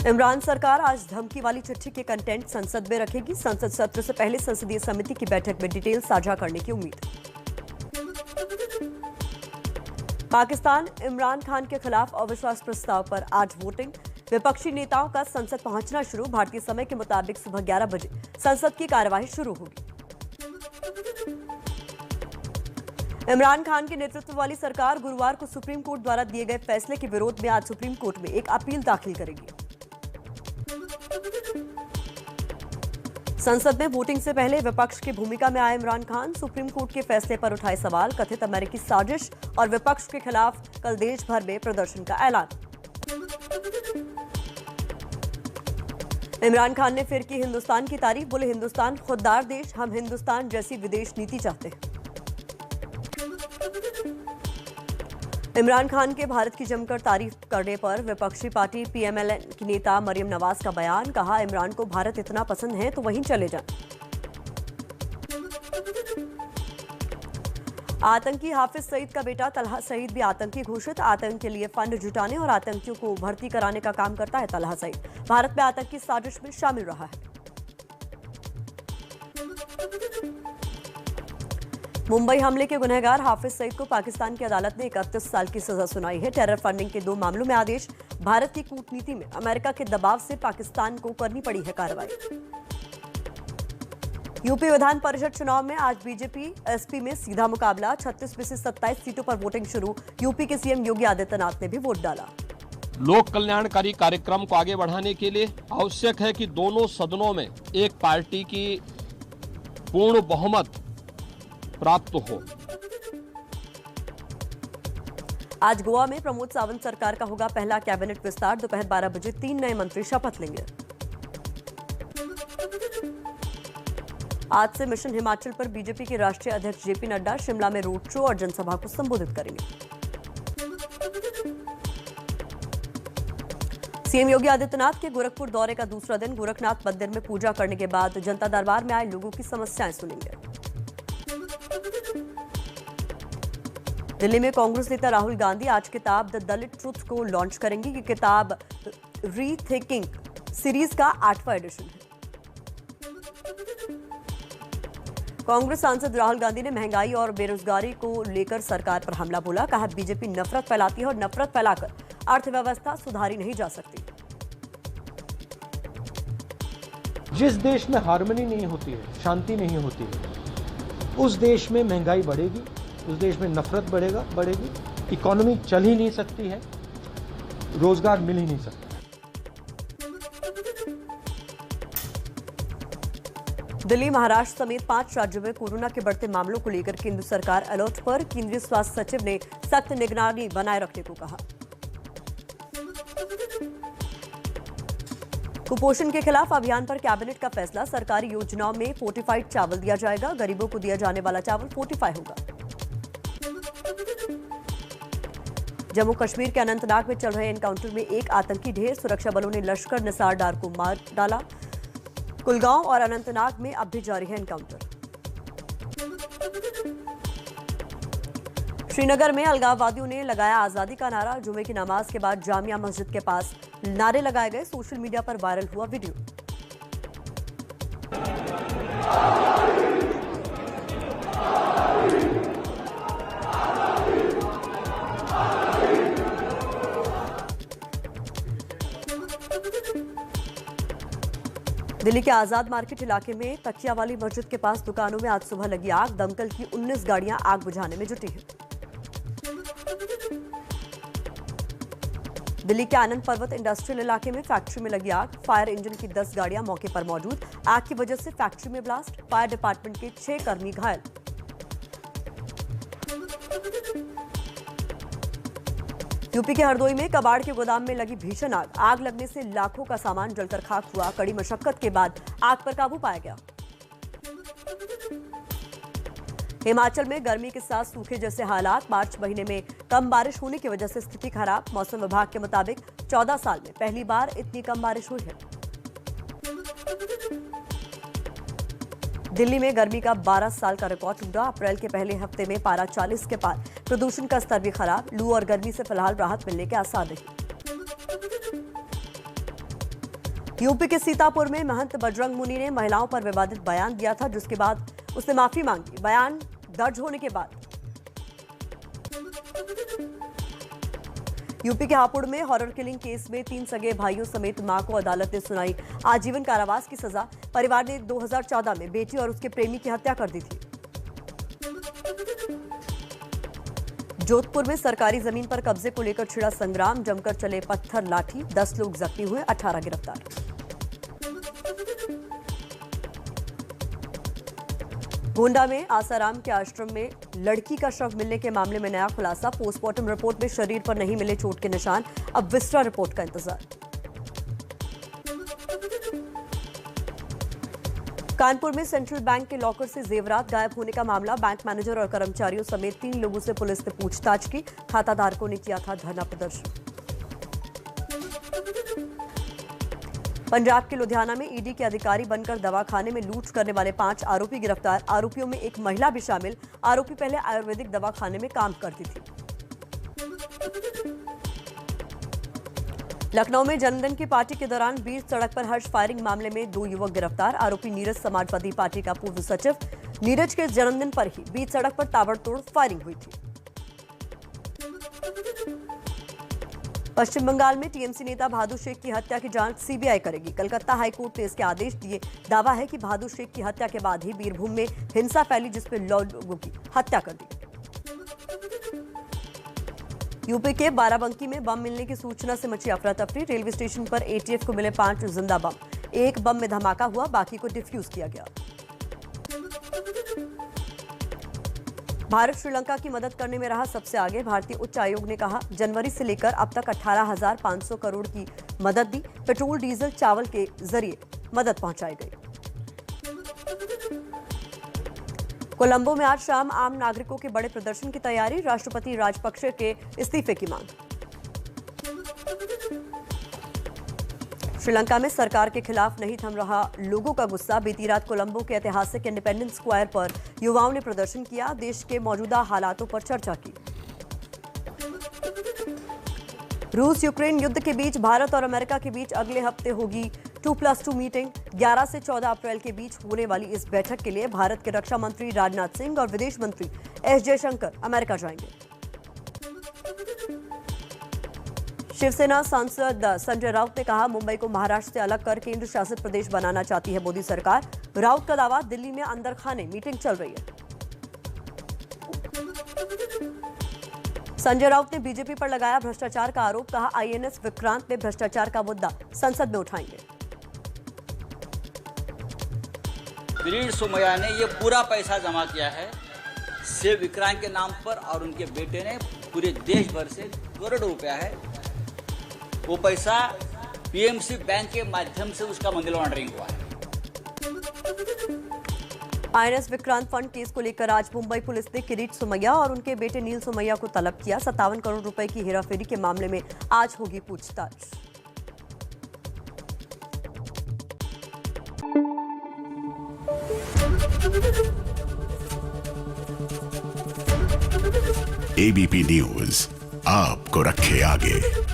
इमरान सरकार आज धमकी वाली चिट्ठी के कंटेंट संसद में रखेगी। संसद सत्र से पहले संसदीय समिति की बैठक में डिटेल साझा करने की उम्मीद। पाकिस्तान इमरान खान के खिलाफ अविश्वास प्रस्ताव पर आज वोटिंग। विपक्षी नेताओं का संसद पहुंचना शुरू। भारतीय समय के मुताबिक सुबह 11 बजे संसद की कार्यवाही शुरू होगी। इमरान खान के नेतृत्व वाली सरकार गुरुवार को सुप्रीम कोर्ट द्वारा दिए गए फैसले के विरोध में आज सुप्रीम कोर्ट में एक अपील दाखिल करेगी। संसद में वोटिंग से पहले विपक्ष की भूमिका में आए इमरान खान। सुप्रीम कोर्ट के फैसले पर उठाए सवाल। कथित अमेरिकी साजिश और विपक्ष के खिलाफ कल देश भर में प्रदर्शन का ऐलान। इमरान खान ने फिर की हिंदुस्तान की तारीफ। बोले, हिंदुस्तान खुददार देश, हम हिंदुस्तान जैसी विदेश नीति चाहते हैं। इमरान खान के भारत की जमकर तारीफ करने पर विपक्षी पार्टी पीएमएल की नेता मरियम नवाज का बयान। कहा, इमरान को भारत इतना पसंद है तो वहीं चले जाएं। आतंकी हाफिज सईद का बेटा तलहा सईद भी आतंकी घोषित। आतंक के लिए फंड जुटाने और आतंकियों को भर्ती कराने का काम करता है तलहा सईद। भारत में आतंकी साजिश में शामिल रहा है। मुंबई हमले के गुनहगार हाफिज सईद को पाकिस्तान की अदालत ने 31 साल की सजा सुनाई है। टेरर फंडिंग के 2 मामलों में आदेश। भारत की कूटनीति में अमेरिका के दबाव से पाकिस्तान को करनी पड़ी है कार्रवाई। यूपी विधान परिषद चुनाव में आज बीजेपी एसपी में सीधा मुकाबला। 36 में से 27 सीटों पर वोटिंग शुरू। यूपी के सीएम योगी आदित्यनाथ ने भी वोट डाला। लोक कल्याणकारी कार्यक्रम को आगे बढ़ाने के लिए आवश्यक है कि दोनों सदनों में एक पार्टी की पूर्ण बहुमत प्राप्त हो। आज गोवा में प्रमोद सावंत सरकार का होगा पहला कैबिनेट विस्तार। दोपहर 12 बजे 3 नए मंत्री शपथ लेंगे। आज से मिशन हिमाचल पर बीजेपी के राष्ट्रीय अध्यक्ष जेपी नड्डा शिमला में रोड शो और जनसभा को संबोधित करेंगे। सीएम योगी आदित्यनाथ के गोरखपुर दौरे का दूसरा दिन। गोरखनाथ मंदिर में पूजा करने के बाद जनता दरबार में आए लोगों की समस्याएं सुनेंगे। दिल्ली में कांग्रेस नेता राहुल गांधी आज किताब द दलित ट्रुथ को लॉन्च करेंगे। ये किताब रीथिंकिंग सीरीज का 8वां एडिशन है। कांग्रेस सांसद राहुल गांधी ने महंगाई और बेरोजगारी को लेकर सरकार पर हमला बोला। कहा, बीजेपी नफरत फैलाती है और नफरत फैलाकर अर्थव्यवस्था सुधारी नहीं जा सकती। जिस देश में हार्मनी नहीं होती है, शांति नहीं होती है, उस देश में महंगाई बढ़ेगी, उस देश में नफरत बढ़ेगी, इकोनॉमी चल ही नहीं सकती है, रोजगार मिल ही नहीं सकता। दिल्ली, महाराष्ट्र समेत 5 राज्यों में कोरोना के बढ़ते मामलों को लेकर केंद्र सरकार अलर्ट पर। केंद्रीय स्वास्थ्य सचिव ने सख्त निगरानी बनाए रखने को कहा। कुपोषण के खिलाफ अभियान पर कैबिनेट का फैसला। सरकारी योजनाओं में फोर्टिफाइड चावल दिया जाएगा। गरीबों को दिया जाने वाला चावल फोर्टिफाई होगा। जम्मू कश्मीर के अनंतनाग में चल रहे एनकाउंटर में एक आतंकी ढेर। सुरक्षा बलों ने लश्कर निसार डार को मार डाला। कुलगांव और अनंतनाग में अब भी जारी है एनकाउंटर। श्रीनगर में अलगाववादियों ने लगाया आजादी का नारा। जुमे की नमाज के बाद जामिया मस्जिद के पास नारे लगाए गए। सोशल मीडिया पर वायरल हुआ वीडियो। दिल्ली के आजाद मार्केट इलाके में तकिया वाली मस्जिद के पास दुकानों में आज सुबह लगी आग। दमकल की 19 गाड़ियां आग बुझाने में जुटी हैं। दिल्ली के आनंद पर्वत इंडस्ट्रियल इलाके में फैक्ट्री में लगी आग। फायर इंजन की 10 गाड़ियां मौके पर मौजूद। आग की वजह से फैक्ट्री में ब्लास्ट। फायर डिपार्टमेंट के 6 कर्मी घायल। यूपी के हरदोई में कबाड़ के गोदाम में लगी भीषण आग। आग लगने से लाखों का सामान जलकर खाक हुआ। कड़ी मशक्कत के बाद आग पर काबू पाया गया। हिमाचल में गर्मी के साथ सूखे जैसे हालात। मार्च महीने में कम बारिश होने की वजह से स्थिति खराब। मौसम विभाग के मुताबिक 14 साल में पहली बार इतनी कम बारिश हुई है। दिल्ली में गर्मी का 12 साल का रिकॉर्ड टूटा। अप्रैल के पहले हफ्ते में पारा 40 के पार। प्रदूषण का स्तर भी खराब। लू और गर्मी से फिलहाल राहत मिलने के आसार नहीं। यूपी के सीतापुर में महंत बजरंग मुनि ने महिलाओं पर विवादित बयान दिया था, जिसके बाद उसने माफी मांगी। बयान दर्ज होने के बाद यूपी के हापुड़ में हॉरर किलिंग केस में 3 सगे भाइयों समेत मां को अदालत ने सुनाई आजीवन कारावास की सजा। परिवार ने 2014 में बेटी और उसके प्रेमी की हत्या कर दी थी। जोधपुर में सरकारी जमीन पर कब्जे को लेकर छिड़ा संग्राम। जमकर चले पत्थर लाठी। 10 लोग जख्मी हुए, 18 गिरफ्तार। गोंडा में आसाराम के आश्रम में लड़की का शव मिलने के मामले में नया खुलासा। पोस्टमार्टम रिपोर्ट में शरीर पर नहीं मिले चोट के निशान। अब विस्टा रिपोर्ट का इंतजार। कानपुर में सेंट्रल बैंक के लॉकर से जेवरात गायब होने का मामला। बैंक मैनेजर और कर्मचारियों समेत 3 लोगों से पुलिस ने पूछताछ की। खाताधारकों ने किया था धरना प्रदर्शन। पंजाब के लुधियाना में ईडी के अधिकारी बनकर दवाखाने में लूट करने वाले 5 आरोपी गिरफ्तार। आरोपियों में एक महिला भी शामिल। आरोपी पहले आयुर्वेदिक दवाखाने में काम करती थी। लखनऊ में जन्मदिन की पार्टी के दौरान बीच सड़क पर हर्ष फायरिंग मामले में 2 युवक गिरफ्तार। आरोपी नीरज समाजवादी पार्टी का पूर्व सचिव। नीरज के जन्मदिन पर ही बीच सड़क पर ताबड़तोड़ फायरिंग हुई थी। पश्चिम बंगाल में टीएमसी नेता भादु शेख की हत्या की जांच सीबीआई करेगी। कलकत्ता हाईकोर्ट ने इसके आदेश दिए। दावा है कि भादु शेख की हत्या के बाद ही बीरभूम में हिंसा फैली, जिसमें लोगों की हत्या कर दी। यूपी के बाराबंकी में बम मिलने की सूचना से मची अफरा तफरी। रेलवे स्टेशन पर एटीएफ को मिले 5 जिंदा बम। एक बम में धमाका हुआ, बाकी को डिफ्यूज किया गया। भारत श्रीलंका की मदद करने में रहा सबसे आगे। भारतीय उच्च आयोग ने कहा, जनवरी से लेकर अब तक 18,500 करोड़ की मदद दी। पेट्रोल, डीजल, चावल के जरिए मदद पहुंचाई गई। कोलंबो में आज शाम आम नागरिकों के बड़े प्रदर्शन की तैयारी। राष्ट्रपति राजपक्षे के इस्तीफे की मांग। श्रीलंका में सरकार के खिलाफ नहीं थम रहा लोगों का गुस्सा। बीती रात कोलंबो के ऐतिहासिक इंडिपेंडेंस स्क्वायर पर युवाओं ने प्रदर्शन किया। देश के मौजूदा हालातों पर चर्चा की। रूस यूक्रेन युद्ध के बीच भारत और अमेरिका के बीच अगले हफ्ते होगी 2+2 मीटिंग। 11 से 14 अप्रैल के बीच होने वाली इस बैठक के लिए भारत के रक्षा मंत्री राजनाथ सिंह और विदेश मंत्री एस जयशंकर अमेरिका जाएंगे। शिवसेना सांसद संजय राउत ने कहा, मुंबई को महाराष्ट्र से अलग कर केंद्र शासित प्रदेश बनाना चाहती है मोदी सरकार। राउत का दावा, दिल्ली में अंदर खाने मीटिंग चल रही है। संजय राउत ने बीजेपी पर लगाया भ्रष्टाचार का आरोप। कहा, आईएनएस विक्रांत में भ्रष्टाचार का मुद्दा संसद में उठाएंगे। किरीट सोमैया ने ये पूरा पैसा जमा किया है शिव विक्रांत के नाम पर, और उनके बेटे ने पूरे देश भर से करोड़ों रुपया है। वो पैसा पीएमसी बैंक के माध्यम से उसका मनी लॉन्ड्रिंग हुआ है। आईएनएस विक्रांत फंड केस को लेकर आज मुंबई पुलिस ने किरीट सोमैया और उनके बेटे नील सोमैया को तलब किया। 57 करोड़ रुपए की हेराफेरी के मामले में आज होगी पूछताछ। एबीपी न्यूज आपको रखे आगे।